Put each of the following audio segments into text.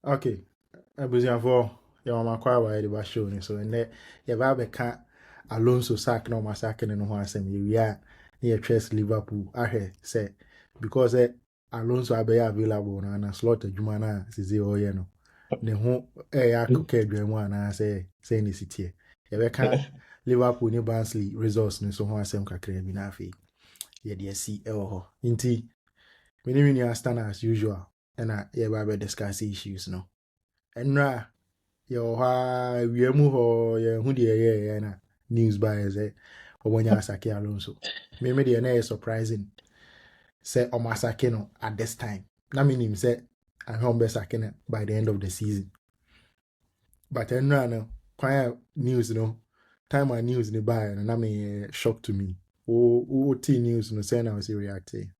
Okay. Abusiafo, ya mama kwa wa de show ni so ene ya ba be ka Alonso sack no ma sack ne no ho asem ye wia na ye trust Liverpool ahwe say because Alonso abe available na slot adwuma na sizi o ye no ne ho ya ka adwamu ana say ne sitie ye be ka Liverpool ni Barnsley results ni so ho asem kakra bi na afi ye de si e wo ho nti mini stand as usual and ye ba be discuss issues no enra yo ha wiemu ho ye hu de ye na news by say obonya asake Alonso me de na surprising say o masake no at this time na meaning say I home be sake no by the end of the season but enra no kwaya news no time and news ni by na me shock to me o T news no say na was reacting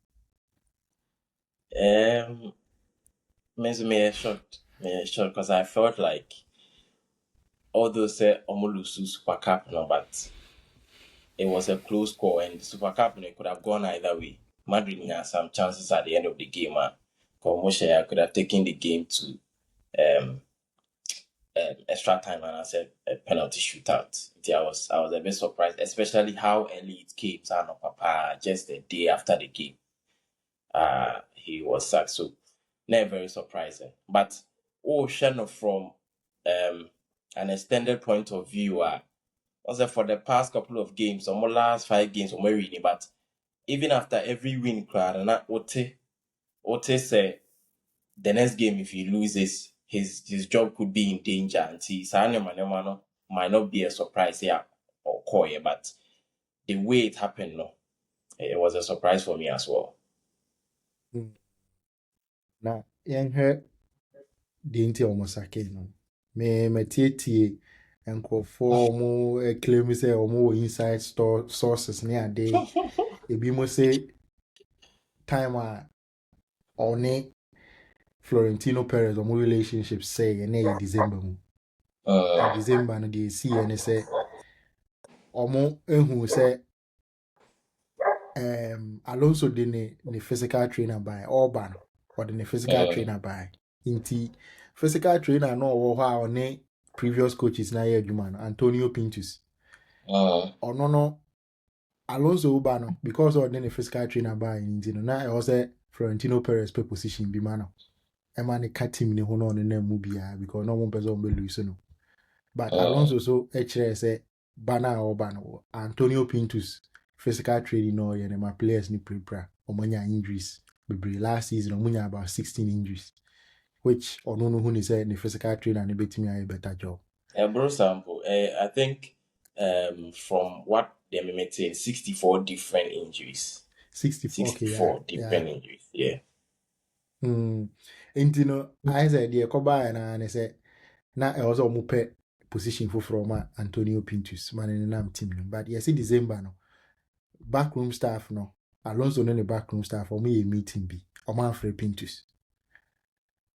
Me shocked. Me shocked because I felt like although say Omolusu Super Cup no, but it was a close call and the Super Cup no, it could have gone either way. Madrid had some chances at the end of the game. Moshe could have taken the game to um, extra time and I said a penalty shootout. I was a bit surprised, especially how early it came. Sano Papa just a day after the game, he was sacked. So not very surprising. But Shannon from an extended point of view, also for the past couple of games, or more last 5 games, or really, but even after every win, crowd and that Ote say the next game if he loses, his job could be in danger, and see Sanya might not be a surprise here or Koye, but the way it happened, no, it was a surprise for me as well. na yenhwe de nti omosake no me matietie nkrofo mo claim say omo inside store sources ne ade ebi mo say time a one Florentino Perez omo relationship say na December mu December no dey see ene say omo ehu say Alonso de ne physical trainer by Orban or the physical trainer by inti physical trainer no wo ha one previous coaches na ye adwuma no Antonio Pintus ono no Alonso uba no because of the physical trainer by inti no na e was Florentino Perez pe position bi ma no e ma ne ka team ne ho no ne na mu bia because no mo person be lose no but Alonso so e kire say bana Orban no Antonio Pintus physical training no ye my players ni prepare omanya injuries bebre last season omunya about 16 injuries which ono no who say the physical trainer ni betimi a better job Bro sample I think from what they maintain 64 different injuries 64 okay 64 different injuries you know I said the koba na say na e was omo pe position for ma Antonio Pintus man in nam team no but yes December no backroom staff no Alonso no the backroom staff omo ye meeting bi omo afre Pintus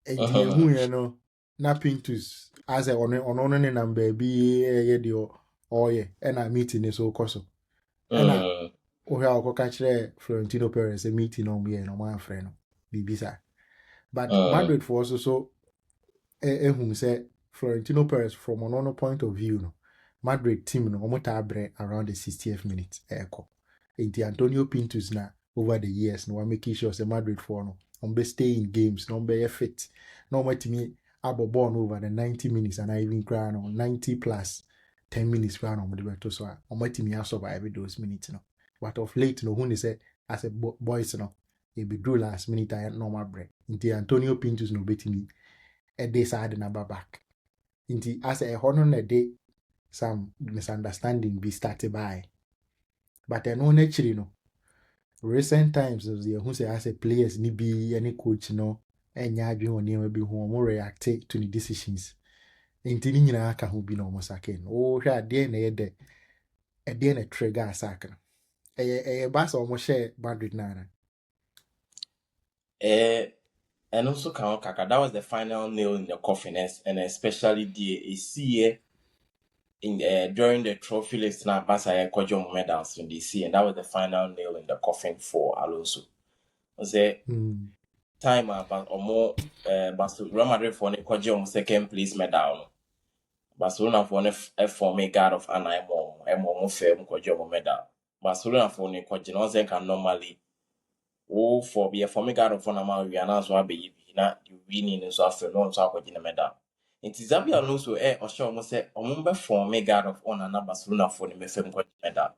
enti ehu ye no na Pintus as ono ne number bi ye de o ye na meeting ni so koso na o ha o ka kire Florentino Perez a meeting on ye no ma afre no bibisa but Madrid for also so ehun say Florentino Perez from another point of view no Madrid team no omo ta bre around the 60th minute eko enti Antonio Pintus na over the years no we make sure say Madrid for no on be stay in games no be fit no matimi abobon over the 90 minutes and I even cry no 90 plus 10 minutes cry no de to so on matimi survive those minutes no but of late no who say as a boys no e be do last minute I normal break enti Antonio Pintus no betimi a day side na back inti as a hono na day some misunderstanding be started by but no naturally no recent times who say as a players ni be any coach no enya adwen woni bi ho mo react to the decisions inti ni nyina aka ho bi no mo sake no o hwa de na ye de e de na trigger asaka ba so mo share Madrid na and also Kaka, that was the final nail in the coffin, and especially the CA in during the trophy list now Basaya Kojo medals in DC, and that was the final nail in the coffin for Alonso. Was it time about or more Barcelona Real Madrid for the second place medal. Barcelona for a form a guard of an more fair medal. Barcelona for the Quajinoze can normally for be a form a guard of one amount we announce what be not you winning and so after no so a medal. It is Zabi Alonso or show almost say form a guard of honor Barcelona for the medal.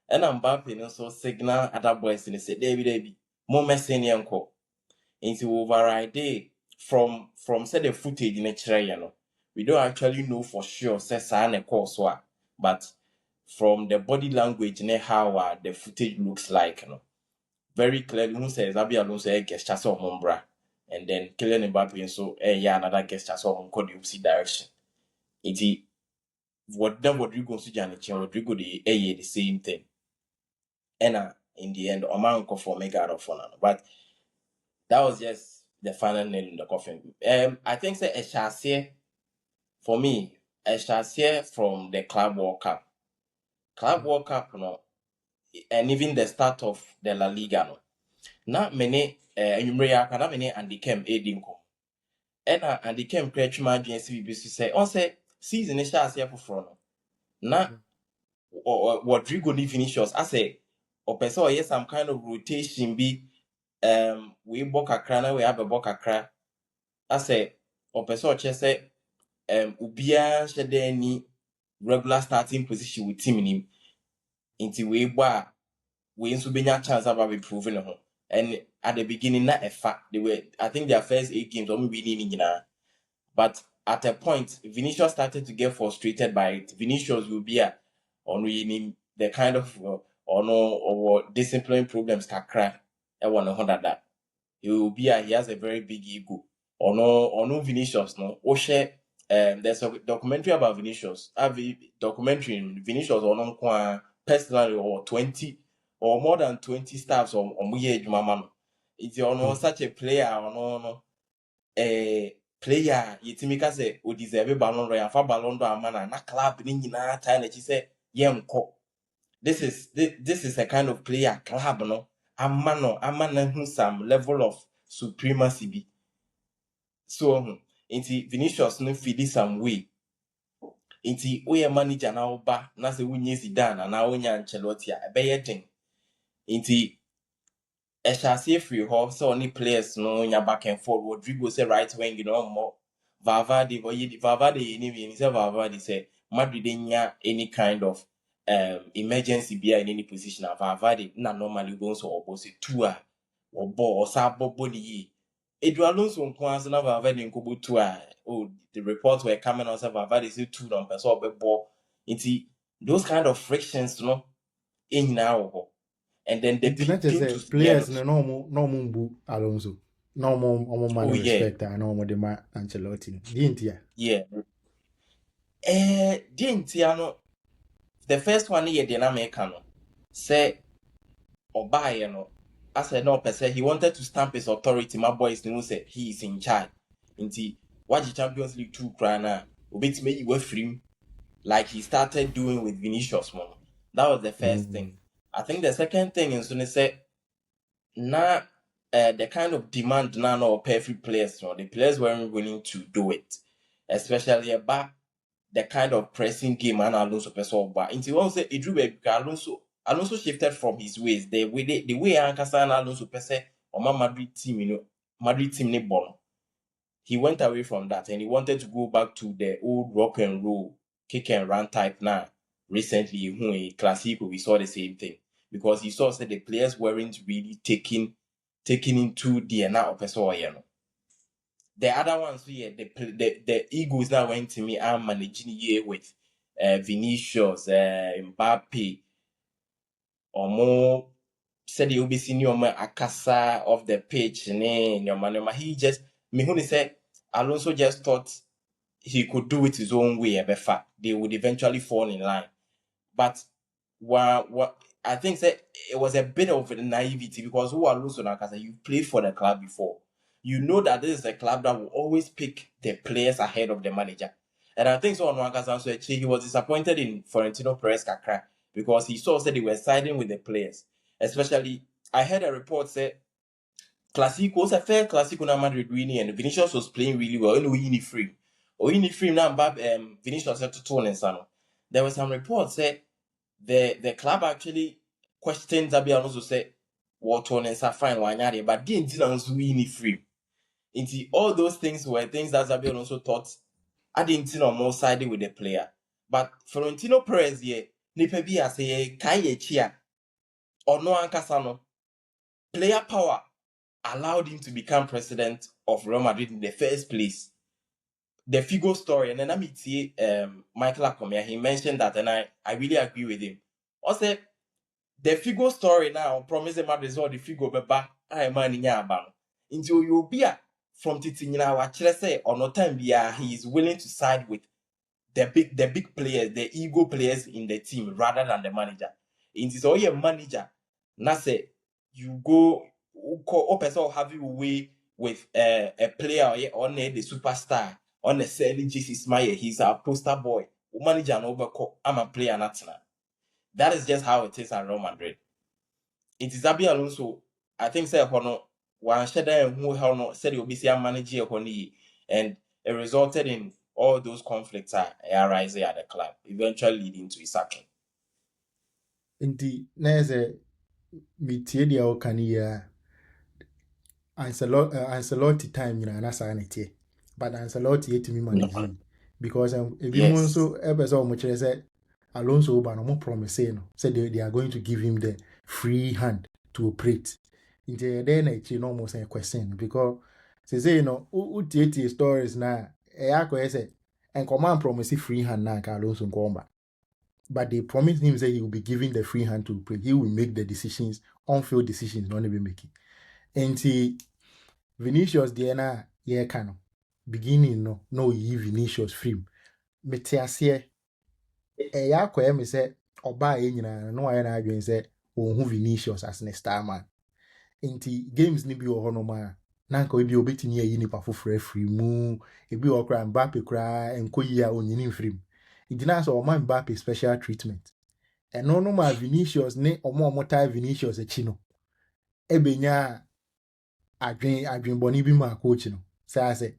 And I'm Mbappe also signal other boys in the say David more messy uncle. Into override from say the footage in a we don't actually know for sure say a course but from the body language and how the footage looks like very clearly who says Zabi Alonso gesture so Mombra and then Kylian Mbappe so another gesture so on the opposite direction. It's what then Rodrigo Sujanich and Rodrigo the same thing. And in the end, Oman for make out of fun. But that was just the final nail in the coffin. I think say a chassis for me, a chassis from the Club World Cup. Club World Cup, and even the start of the La Liga, Not many, not many, and they came Edinco. And they came create my GNC say, on say, season is chassis for front. Not or Rodrigo ni finishers. I say, or person, yes, some kind of rotation be. We book a crana, we have a book a cra. I say, or person, say, ubia shede ni regular starting position with team in him. Into we nso benya chance about be proving home. And at the beginning, not a fact. They were, I think their first 8 games, only winning, but at a point, Vinicius started to get frustrated by it. Vinicius will be on winning the kind of or no or discipline problems can cry. I want to that. He has a very big ego. Or no Vinicius, no. Oshe, there's a documentary about Vinicius. Have a documentary in Vinicius or no personally or 20 or more than 20 staffs on Muye Jumamano. It's such a player or no player yɛtumi ka sɛ o deserve ballon d'or yɛafa ballon d'or ama na club ne nyinaa taa n'akyi sɛ yɛnkɔ this is a kind of player club no ama no some level of supremacy bi so nti Vinicius no feel some way nti woyɛ manager na woba na sɛ wonye Zidane na wonya Ancelotti a ɛbɛyɛ den nti ɛhyɛ free hɔ sɛ ɔne players no nya back and forth Rodrigo sɛ right wing more Valverde say Valverde say Madrid nya any kind of emergency be in any position of Valverde na normally goes so opposite two or ball or sa body yi Alonso nko na Valverde nko bo two the reports were coming on say Valverde say two on person ball into those kind of frictions in now and then they begin to players no mbu Alonso no man respect and no de ma Ancelotti the first one here the American say obaye no I said no person he wanted to stamp his authority my boys know say he is in charge nti what the Champions League 2 cry na obetime you free like he started doing with Vinicius man. That was the first thing. I think the second thing is when they say now the kind of demand now of perfect players, the players weren't willing to do it, especially about the kind of pressing game and Alonso person. But until one say it drew Alonso shifted from his ways. The way Ankasa and Alonso person or my Madrid team, Madrid team ne born. He went away from that and he wanted to go back to the old rock and roll, kick and run type now. Recently, in Classico, we saw the same thing. Because he saw that the players weren't really taking into the now person. The other ones here, the egos now went to me. I'm managing here with Vinicius, Mbappe, or more. Said you'll be seeing your akasa off the pitch, and he just me who said Alonso just thought he could do it his own way. They would eventually fall in line, but what I think that it was a bit of naivety because who Alonso Nakasa, you played for the club before. You know that this is a club that will always pick the players ahead of the manager. And I think so on Wakasa, so actually he was disappointed in Florentino Perez Kakra because he saw that they were siding with the players. Especially, I heard a report say Clasico was a fair Clasico na Madrid winning, and Vinicius was playing really well. Anyway, Uniframe. Or Uniframe now, Vinicius had to turn and son. There were some reports said the club actually questioned Xabi Alonso said what on and fine one but didn't Uniframe. Into all those things were things that Xabi Alonso thought I didn't know more siding with the player. But Florentino Perez ye nipa bi ase kai ye chia or no ankasa player power allowed him to become president of Real Madrid in the first place. The Figo story, and then I meet Michael Akomia, he mentioned that, and I really agree with him. Also, the Figo story now promising Madrid result the Figo beba I man in Yaban. Into you be from Titina, what say or no time he is willing to side with the big players, the ego players in the team rather than the manager. It is all your manager. Now say you go person have you away with a player on the superstar on the Sally Jesus Smile. He's a poster boy. Manager no overcall. I'm a player not now. That is just how it is at Real Madrid. It is Xabi Alonso. I think say Hono one shadow who Hono said he'll be a manager and it resulted in all those conflicts are arising at the club, eventually leading to his sacking. Indeed, there's metie deɛ ɔka no yi a Ancelotti time nyinaa na saa ne teɛ but Ancelotti yɛtumi manage yi because ebi mu Yes. nso ɛpɛ sɛ ɔmo kyerɛ sɛ Alonso ba no mo promise no sɛ they are going to give him the free hand to operate nti ɛdɛn na akyire na ɔmo sɛ question because sɛsɛ no wotietie stories na ɛyɛ akɔyɛ sɛ nkɔmɔ promise free hand na nka Alonso nkɔmba but they promised him that he will be given the free hand to operate. He will make the decisions, on-field decisions, not even making. And see, Vinicius, Diana, yeah, can beginning no, ye Vinicius free. Metiasie, ya kwa me say, oba nyina no ayɛ na adwen sɛ wɔn ho Vinicius as ne star man. Nti games ni bi wɔ hɔ no ma na nka obi obetumi ayi nipa foforɔ afiri mu ebi wɔ kora Mbappe kora enkoyi a onyini mfiri mu. Nti so ɔma Mbappe special treatment. ɛno no ma Vinicius ne ɔmo tie Vinicius akyi no ebenya adwenbɔne bi ma coach no sɛ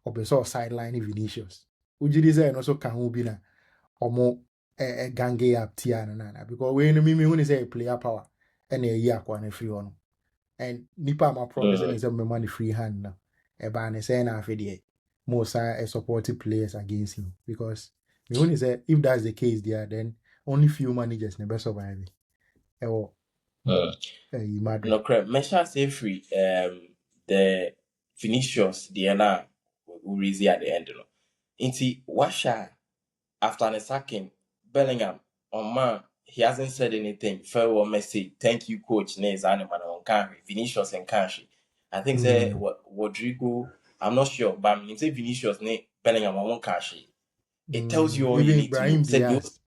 ɔpɛ sɛ sideline Vinicius wogyidi sɛ ɛno so ka ho bi na ɔmo gange up tia no nana because we no mimi hu ne sɛ player power ɛna ɛyi akwa no free hɔ no and nipa ma promise ne sɛ mɛma ne free hand no ɛbaa ne sɛ na afɛ deɛ mo sa support players against him because me hu ne sɛ if that's the case there then only few managers never survive. Madrid. No correct. Mesha say free the Vinicius the Urizi at the end. No. Inti Washa after the sacking Bellingham on man he hasn't said anything. Farewell message. Thank you, coach. Nez animal on country. Vinicius and country. I think say Rodrigo. I'm not sure, but I mean say Vinicius ne Bellingham on country. It tells you all you need to know. Said those,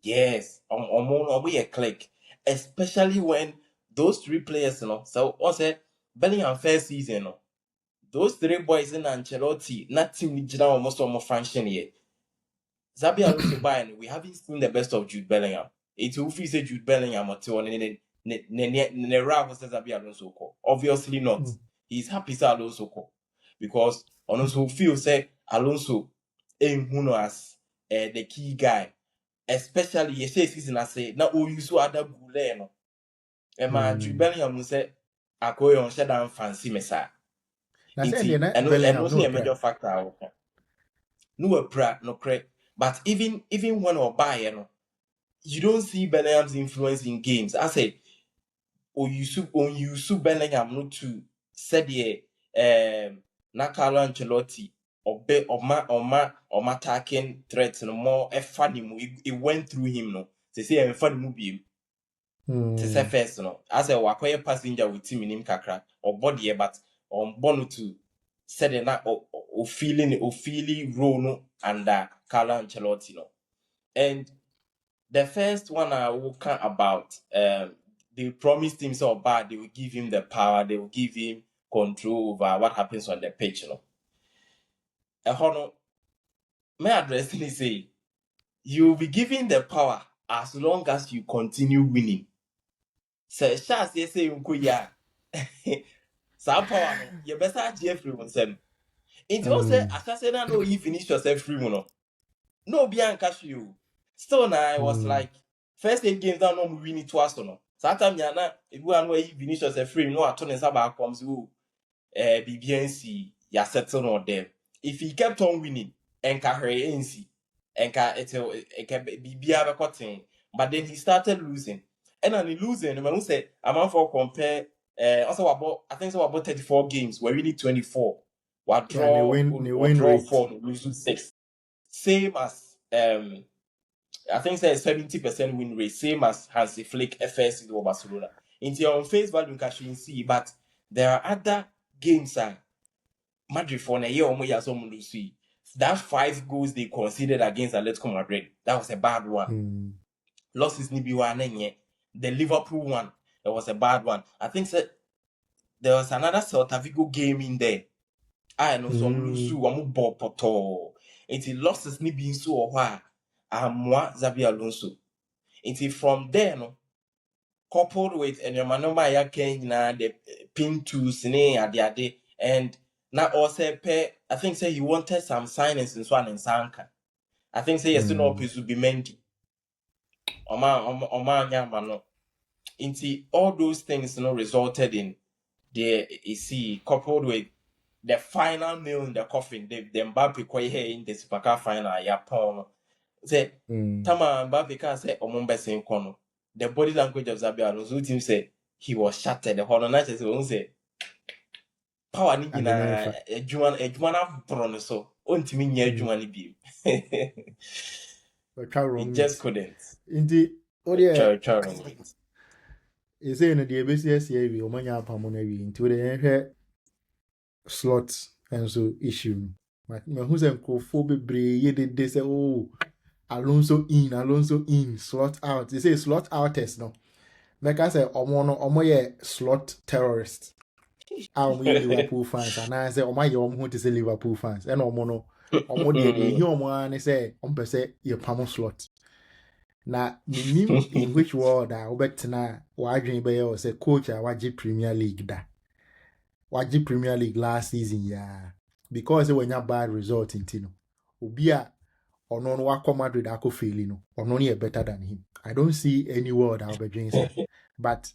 yes, we a click, especially when those three players, So also Bellingham first season, those three boys in Ancelotti, not team almost function yet. Xabi Alonso Bayern, we haven't seen the best of Jude Bellingham. It will feel say Jude Bellingham or two ne Xabi Alonso ko. Obviously not. He's happy to Alonso ko because Alonso feels say Alonso ain't who as the key guy. Especially you say season I say na o use other gule no e ma Jude Bellingham say akoy on shut down fancy me sa and also a major factor no pra no cre but even when or buy you don't see Bellingham's influence in games. I say o use Bellingham no to said na Carlo Ancelotti or attacking threats no more it went through him no they say a funny movie to say first no as a wakoye passenger with team in him kakra or body but on bono to said na o feeling role no under Carlo Ancelotti no and the first one I will count about they promised him so bad they will give him the power they will give him control over what happens on the pitch my address is say you will be given the power as long as you continue winning. So Shas say Saa power no, you better agye free nsem. Nti o say asase na no you finish yourself free mu no. No be an cash you. Still na I was like first 8 games down no win it twice no. Saa time ya na if you an you finish yourself free no ato ne saba comes you BBNC ya settle on them. If he kept on winning enka hre NC enka etel enka bibia be cotton but then he started losing. And then he losing when we say amount for compare also about I think so about 34 games we're winning 24. What Yeah, they draw or win draw rate. 4 losing 6. Same as I think say 70% win rate, same as Hansi Flick FS in Barcelona. Into your face value can see, but there are other games Madrid for a year or more lose. That 5 goals they conceded against Atletico Madrid, that was a bad one. Losses ni biwa. The Liverpool one, that was a bad one. I think that there was another Celta Vigo game in there. I know some lose one more poto. It losses ni being so or moi Xabi Alonso. It from there no coupled with and your manoma ya na the pin to sine ade and now also pay I think say he wanted some signings in Swan and Sanka. I think say yes no piece be Mendy. Oma nyama Inti all those things resulted in the see coupled with the final nail in the coffin, the Mbappe koi here in the Super final Yapon. Say Tama Mbappe can say Omumbe kono. The body language of Xabi Alonso team say he was shattered. The whole night say power ni na ejuma na so ontimi nya ejuma ni bi. He just couldn't. Indeed, Wrong. You say in the ABCS here, we omanya pamona we into the slots and so issue. But who's a bebree ye did they say, oh, Alonso in, slot out. They say slot outers no. Like I say, omo ye slot terrorist. Omo ye Liverpool fans, and I say, omo ye omo to say Liverpool fans, and omo de he omo and say, say ye pamo slot. Na minim in which world I obetena wadwen be o say coach a waji Premier League da. Waji Premier League last season ya. Because when you bad result in Tino. Obi a ono no wakọ Madrid akọ fail no. Ono no better than him. I don't see any world I'll be doing that. But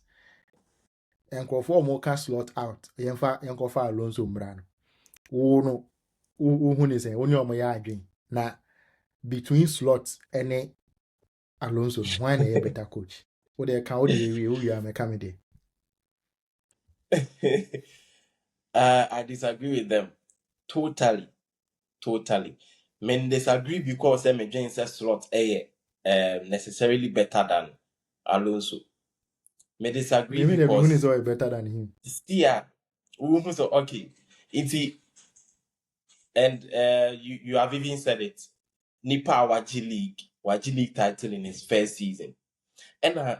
enkofo mo ka slot out. Yenkofa Alonso mbra no. Wo no who ne say only omo ya adwen. Na between slots any Alonso, why na better coach? What they can we are me I disagree with them totally. Men disagree because them James slot necessarily better than Alonso. Me disagree because is always better than him. Still, so okay. And you have even said it. Nipa Waji League title in his first season. And I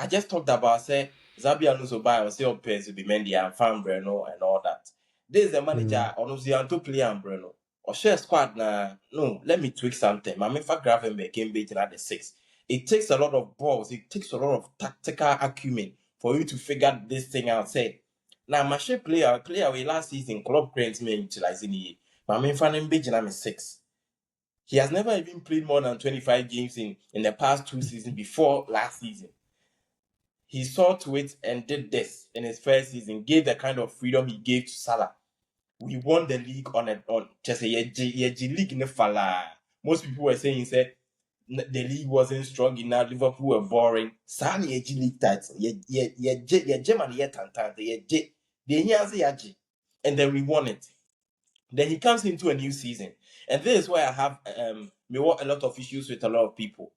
just talked about Xabi Alonso buy or say on pairs to be Mendy and Fan Breno and all that. This is the manager on to play and Breno. Or share squad no, let me tweak something. My for Gravenberg came beating at the 6. It takes a lot of balls, it takes a lot of tactical acumen for you to figure this thing out. Say now my share player away last season, club grants me utilizing it. My fan beating at 6. He has never even played more than 25 games in the past 2 seasons before last season. He saw to it and did this in his first season, gave the kind of freedom he gave to Salah. We won the league on just a league in the fala. Most people were saying the league wasn't strong enough, Liverpool were boring. Sani league title. And then we won it. Then he comes into a new season. And this is why I have a lot of issues with a lot of people.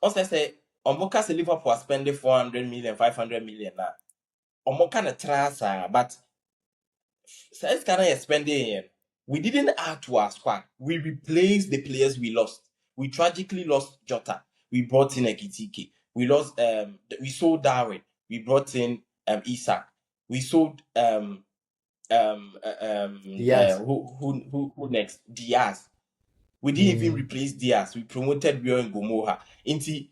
Also, I say, Omoka say Liverpool are spending 400 million, 500 million now. Omoka na trasa, but since Ghana is spending, we didn't add to our squad. We replaced the players we lost. We tragically lost Jota. We brought in Ekitike. We lost. We sold Darwin. We brought in Isak. We sold Diaz. Who next? Diaz. We didn't even replace Diaz. We promoted Rio and Gomoha. Inti,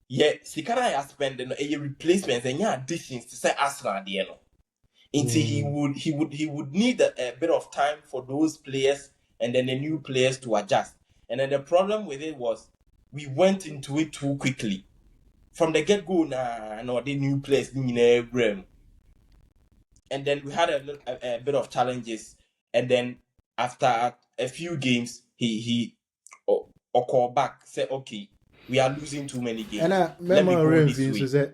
yeah, Sikara has spent a replacements and yeah additions to say Arsenal at the end. Until he would need a bit of time for those players and then the new players to adjust. And then the problem with it was we went into it too quickly. From the get-go, no, the new players, and then we had a bit of challenges. And then after a few games, he called back, said, okay, we are losing too many games. And Let me go this way.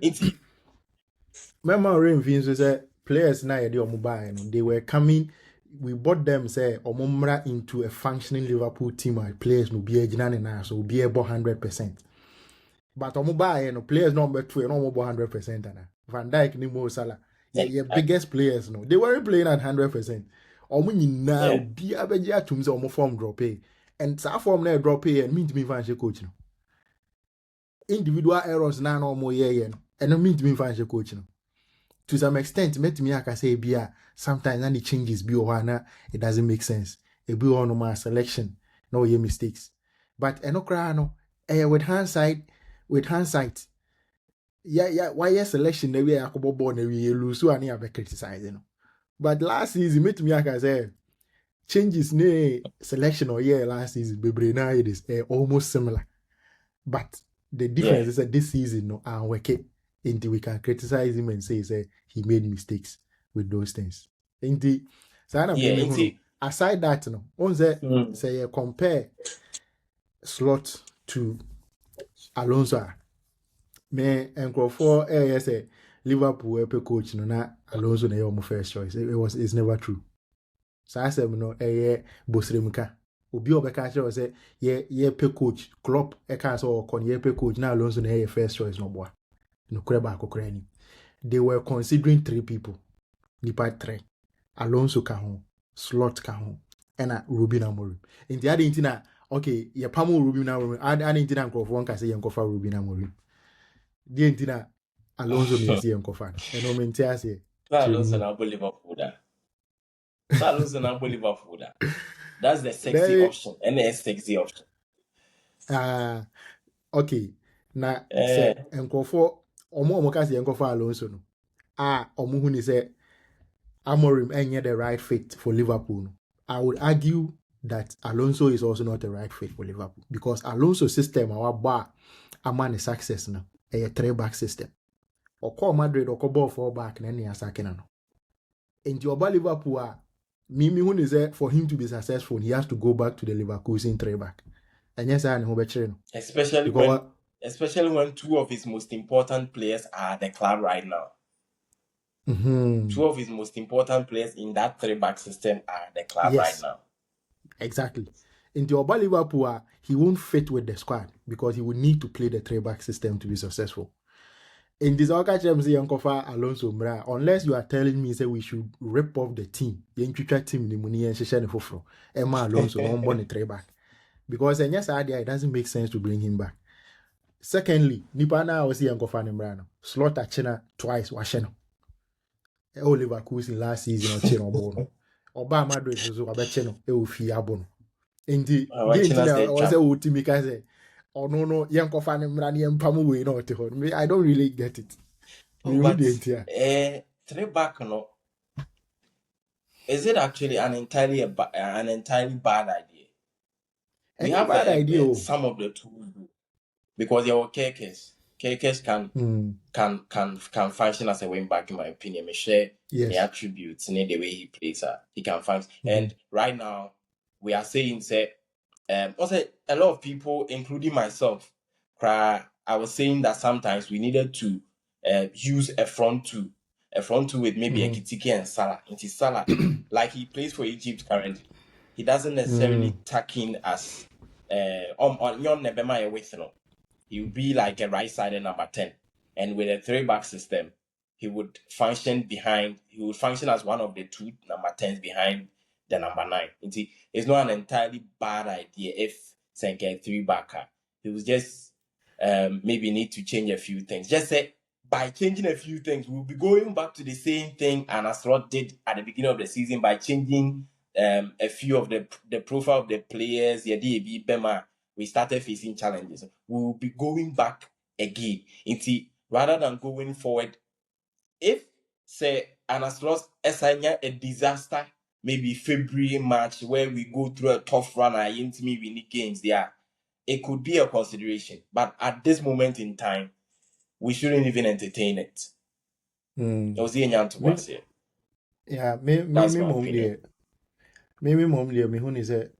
Remember, players now they were coming. We bought them say omumra into a functioning Liverpool team. Players no be a so be about 100%. But players not bet to no 100%. Van Dijk ni Mo Salah. Yeah, biggest players no. They weren't playing at 100%. Omo nyina be abeji atum say omo form drop pay. And that form na drop pay and mean to me fan coach no. Individual errors na no more yeah and no mean to me fan coach no. To some extent, met me I can say sometimes any changes be or it doesn't make sense. It be on my selection, no your mistakes. But no cry no with hindsight, why your selection the way I could born we lose so I be criticizing. But last season, met me I can say changes ne selection or last season, baby now it is almost similar. But the difference is that this season no and work until we can criticize him and say he made mistakes with those things. Aside that, no, say compare Slot to Alonso. Me and for say Liverpool coach no na Alonso na your first choice. It's never true. So I said no Bosremka. Obi obeka say say ye pe coach Klopp e can so kon ye pe coach na Alonso na your first choice no boy. No they were considering 3 people. Nipa 3. Alonso Kahon, Slot Kahon, and Ruben Amorim. In the other intina, okay, ye pamo Ruben Amorim. I intina nko one can say yankofa Ruben Amorim. The intina Alonso me say yankofa. And no mentia say. Alonso na Liverpool da. Alonso na Liverpool da. That's the sexy option. And the sexy option. Okay. Na say nkofo omo ka say yankofa Alonso no. Omo hu ni say Amorim ain't the right fit for Liverpool. I would argue that Alonso is also not the right fit for Liverpool because Alonso's system our bar a man is success now a 3-back system. Or call Madrid or call ball 4-back and any attacking no. And your Liverpool Mimi when is there for him to be successful he has to go back to the Leverkusen 3-back. And yes I know especially when 2 of his most important players are at the club right now. 2 of his most important players in that 3-back system are at the club right now. Exactly. In the Liverpool, he won't fit with the squad because he would need to play the 3-back system to be successful. In this Alonso unless you are telling me say we should rip off the team, the team the money and Fofro, Emma Alonso on born a 3-back. Because it doesn't make sense to bring him back. Secondly, Nipana was Yankofa Slot China twice, Washeno. Leverkusen last season or Chino Bono. Oba Madrid was over Chino, Eufi Abono. Indeed, was a Utimika say, oh no, Yankofa and Mrani and Pamu way not to me. I don't really get it. 3-back no. Is it actually an entirely bad idea? We have bad idea. Some of the tools because your Kekes can function as a wing back in my opinion. Me share the attributes in the way he plays. He can function. And right now we are saying say also a lot of people, including myself, I was saying that sometimes we needed to use a front two with maybe a Kitike and Salah. Into Salah, like he plays for Egypt currently, he doesn't necessarily tuck in as on Nebema with no. He would be like a right-sided number 10, and with a 3-back system, he would function as one of the 2 number 10s behind the number 9. It's not an entirely bad idea if Senke 3-backer. He was just maybe need to change a few things. Just say by changing a few things, we'll be going back to the same thing and as Rod did at the beginning of the season by changing a few of the profile of the players. We started facing challenges. We will be going back again. Rather than going forward, if say Anastros Esanya a disaster, maybe February, March, where we go through a tough run and intimate winning games there, it could be a consideration. But at this moment in time, we shouldn't even entertain it. Mm. It was the Me, here. yeah, That's my opinion. mom there, me who is a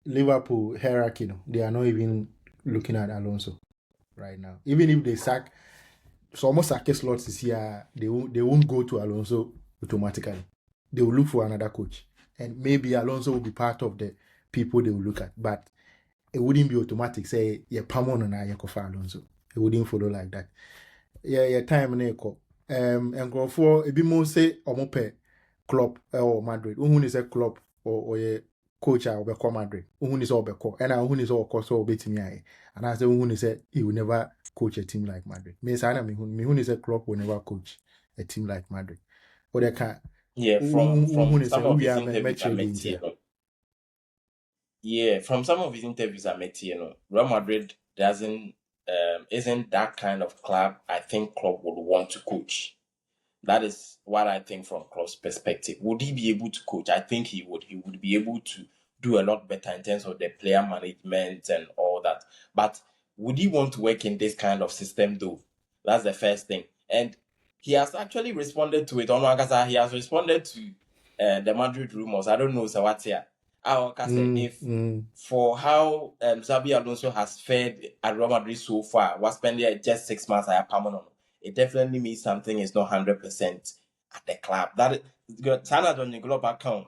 Liverpool hierarchy, no, they are not even looking at Alonso right now. Even if they sack, so almost sack slots this year, they won't go to Alonso automatically. They will look for another coach, and maybe Alonso will be part of the people they will look at, but it wouldn't be automatic. Say, yeah, Pamon and I for Alonso. It wouldn't follow like that. Yeah, time na ekọ. Nkurɔfoɔ ebi mo say ɔmo pɛ Klopp ɛwɔ Madrid. Ohun ni sɛ Klopp ɔyɛ coach a ɔbɛkɔ Madrid. Ohun ni sɛ ɔbɛkɔ. Ɛna ohun ni sɛ ɔkɔ so ɔbɛtumi ayɛ. Anaasɛ ohun ni sɛ he will never coach a team like Madrid. Me saa na mehun ni sɛ Klopp will never coach a team like Madrid. Ɔde ka Yeah, ohun from ni some sɛ of his owia interviews I mɛkyerɛ met bi here, ntia. yeah, from some of his interviews I met here, Real Madrid isn't that kind of club I think Klopp would want to coach. That is what I think from Klopp's perspective. Would he be able to coach? I think he would. He would be able to do a lot better in terms of the player management and all that. But would he want to work in this kind of system though? That's the first thing. And he has actually responded to it. He has responded to the Madrid rumors. I don't know, so what's here. If for how Xabi Alonso has fared at Real Madrid so far, was spending just 6 months at permanent, it definitely means something is not 100% at the club. That Sana on your global account.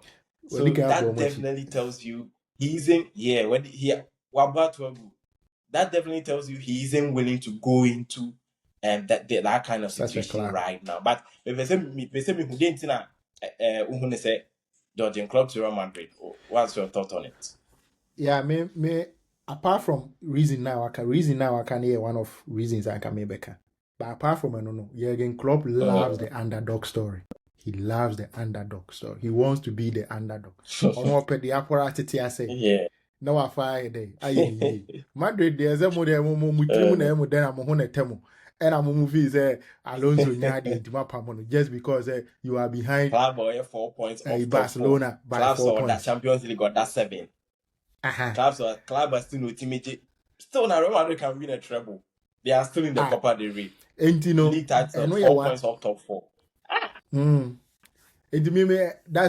So that definitely tells you he isn't when he that definitely tells you he isn't willing to go into that kind of situation right now. But if I say me who didn't say Georgian club to Real Madrid, what's your thought on it? Yeah, me apart from reason now I can hear one of reasons I can make better. But apart from no, Jurgen Klopp loves the underdog story. He loves the underdog story. He wants to be the underdog. On what the apparatus I say. Yeah. No, I fire day. Madrid, there's a model mutrimu na emu then I'm on a temo. And I'm movie say Alonso nyadi into my pamono just because you are behind Club or 4 points of Barcelona by Clubs 4 points. That Champions League got that 7. Club are still no team. Still now Real Madrid can win a treble. They are still in the Copa del Rey. And you know, league title, 4 points off top 4. That's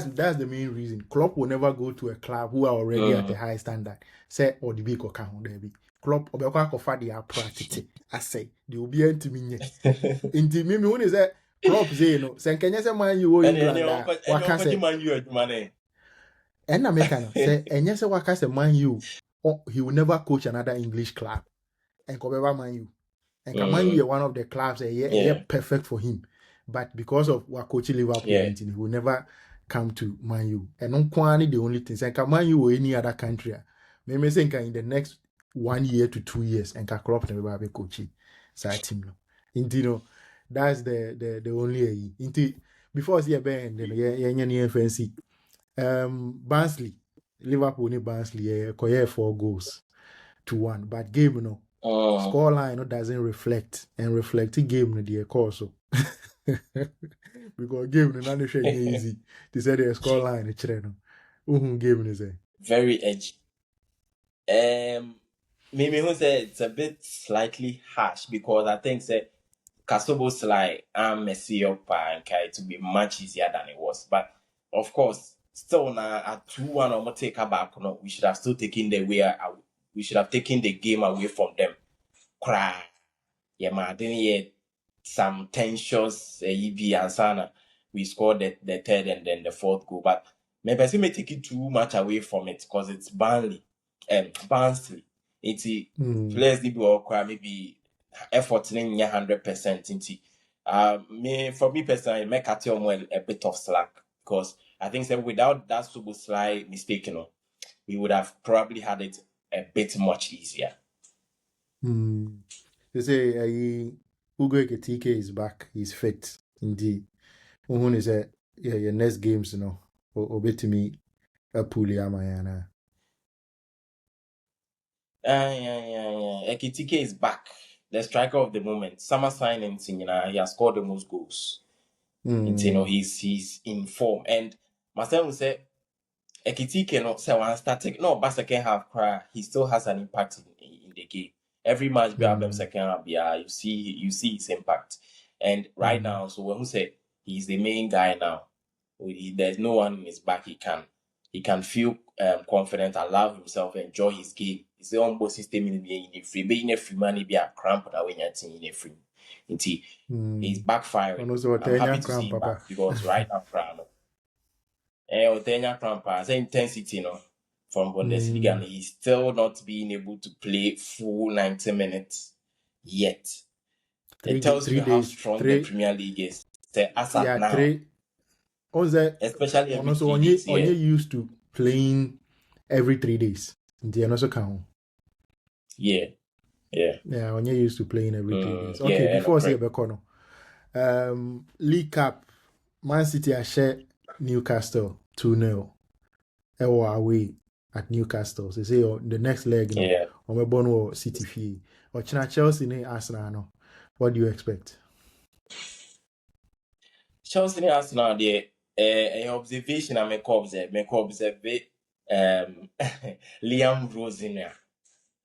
the main reason. Klopp will never go to a club who are already at a high standard. Say or the big or can be. Klopp or Beka for the practice. I say they will be into me. Into me when is that Klopp say no. Say can you say man you England? What can say man you money? And American say and yes what can say man you he will never coach another English club. And Kobeba man you. And Man U one of the clubs perfect for him. But because of what coach Liverpool, he will never come to Man U. And on Kwani the only thing. And Man U or any other country. Maybe say in the next 1 year to 2 years and Klopp never be coaching. So team no. Indeed, no, that's the only into before see a band then fancy. Barnsley, Liverpool ni Barnsley 4 goals to 1. But game you know. Scoreline doesn't reflect and reflecting game no the course because game no not easy to say the scoreline game is very edgy. Maybe who say it's a bit slightly harsh because I think say Kasobo's like I'm messy up and to be much easier than it was. But of course, still now at 2-1 or more take back, no, we should have still taken we should have taken the game away from them. Cry. Yeah, man, didn't yet some tensions EB and Sana. We scored the third and then the fourth goal. But maybe I may take it too much away from it because it's Barnsley. It's players need to cry maybe effort in 100% for me personally, make a bit of slack because I think that without that super slight mistake, we would have probably had it a bit much easier. They say Ugo TK is back, he's fit indeed. Who is your next games, or bet me a pulley amayana. Yeah. Ekitike is back. The striker of the moment. Summer signings, he has scored the most goals. he's in form. And myself will say, Ekitike no say one starting no, but second half cry, he still has an impact in the game. Every match be have them second half, yeah, you see his impact. And right now, so when we say he's the main guy now, there's no one in his back. He can feel confident, allow himself, enjoy his game. It's the almost system in the free, being a free money be a cramp that when you're in a free. He's backfiring. I'm happy to see him back because right now, Otenya Crampa, the intensity from Bundesliga, and he's still not being able to play full 90 minutes yet. It tells you how strong the Premier League is. As at now. Especially every 3 days. Onye used to playing every 3 days. Yeah, Onye used to playing every 3 days. Okay, before say Bekono. League Cup, Man City are share Newcastle 2-0. Away at Newcastle. So say the next leg, Bono City fee. Or Chelsea ne Arsenal no. What do you expect? Chelsea ne Arsenal the observation I make observe Liam Rosinia.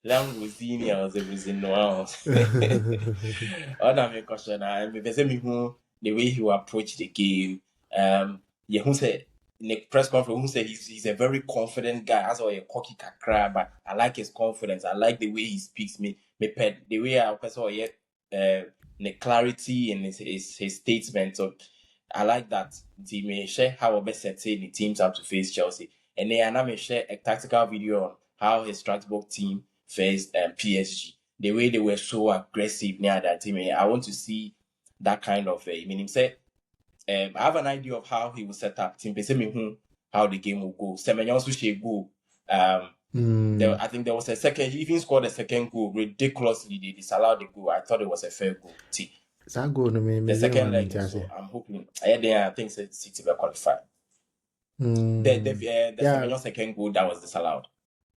Was a reason no. Other question the way he will approach the game. Who said in the press conference, who said he's a very confident guy, as a cocky kakra, but I like his confidence. I like the way he speaks. Me pet the way I also the clarity in his statement. So I like that. He may share how best set the teams have to face Chelsea, and then I may share a tactical video on how his Strasbourg team faced PSG. The way they were so aggressive near that team. I want to see that kind of meaning. Say, I have an idea of how he will set up team. How the game will go. Semenyo also should go. I think there was a second. He even scored a second goal. Ridiculously, they disallowed the goal. I thought it was a fair goal. That goal, the second leg. So I'm hoping. I think City will qualify. The Semenyo second goal that was disallowed.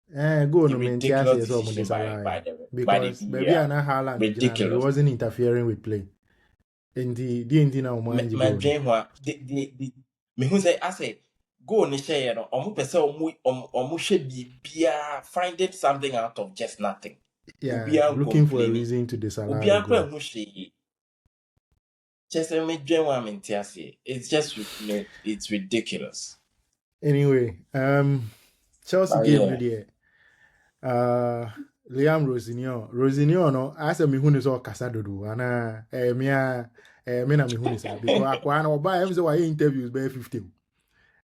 Go no ridiculous decision by because baby Haaland ridiculous. He wasn't interfering with play. And the now mind you. Me who say I say go ni share no omu should be finding something out of just nothing. Yeah, looking for a reason to disallow. It's just it's ridiculous. Anyway, Chelsea game there. Liam Rosinio no asa me hunu so kasa dodo ana me na me hunu sa because akwa na oba em say why interviews by 50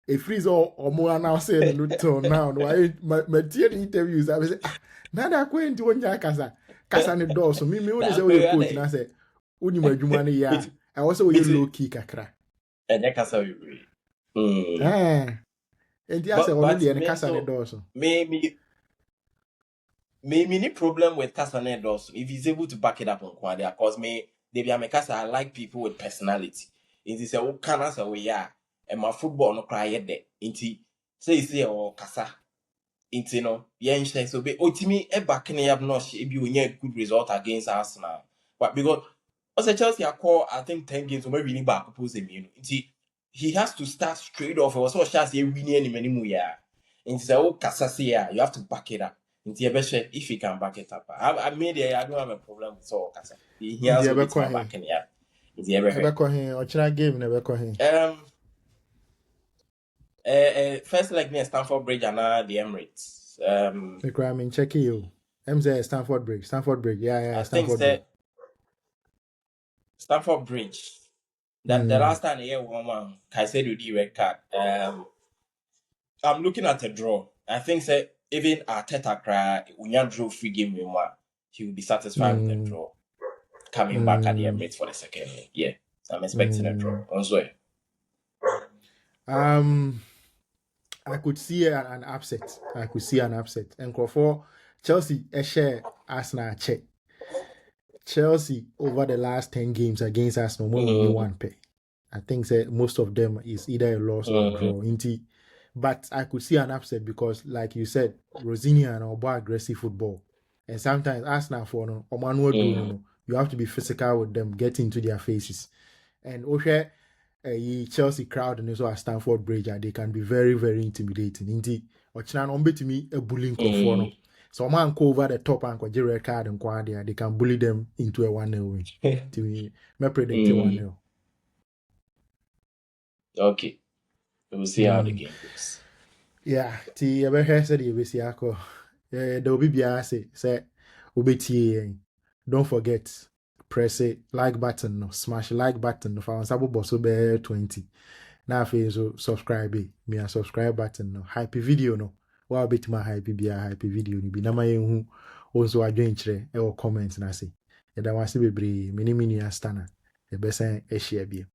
e freeze omo announce no to now why my tie interviews I say na da kwenti wonya kasa ne do so me hunu say we coach na say uni madwuma ne ya I also we low key kakra enye kasa we and the answer only the kasa ne do so Maybe problem with Casanet also if he's able to back it up on Quadia, cause I like people with personality. It is a can answer we and my football no cry yet there. Inti say or Casa. Inti no yen so be ultimately a backing up no if you get good result against Arsenal. But because also Chelsea I call I think 10 games or maybe back propose him, he has to start straight off. It was so chance he winning any many year. Inti say Casa say you have to back it up. If he can back it up, I don't have a problem with so Casa. He has to back it up. First leg near Stamford Bridge and the Emirates. The crime check you. MZ Stamford Bridge. Yeah, Stamford Bridge. Stamford Bridge. That the last time I one Caicedo did red card. I'm looking at a draw. I think even Arteta cry when you draw free game with one, he will be satisfied with the draw. Coming back at the Emirates for the second leg. Yeah. So I'm expecting a draw. Also. I could see an upset. And for Chelsea, a share Arsenal check. Chelsea over the last 10 games against Arsenal, only one pay. I think most of them is either a loss or a draw. But I could see an upset because, like you said, Rosinia and Oba aggressive football. And sometimes Arsenal for no, you have to be physical with them, get into their faces. And Chelsea crowd and also at Stamford Bridge, they can be very, very intimidating. Indeed, or China on bet me a bullying crofone. So man go over the top and go red card and quadia, they can bully them into a 1-0 win. To me, me predict 1-0. Okay. We'll see how the game goes. Yeah, T ever heard said you see ako. There will be biase say obeti. Don't forget press it like button no smash like button no for sabo boss be 20. Now so subscribe me a subscribe button no hype video no. Wa bit my hype be a hype video ni bi na ma yen hu also adwen kire e wo comment na say. E da wase bebre mini astana. E be say e share bi.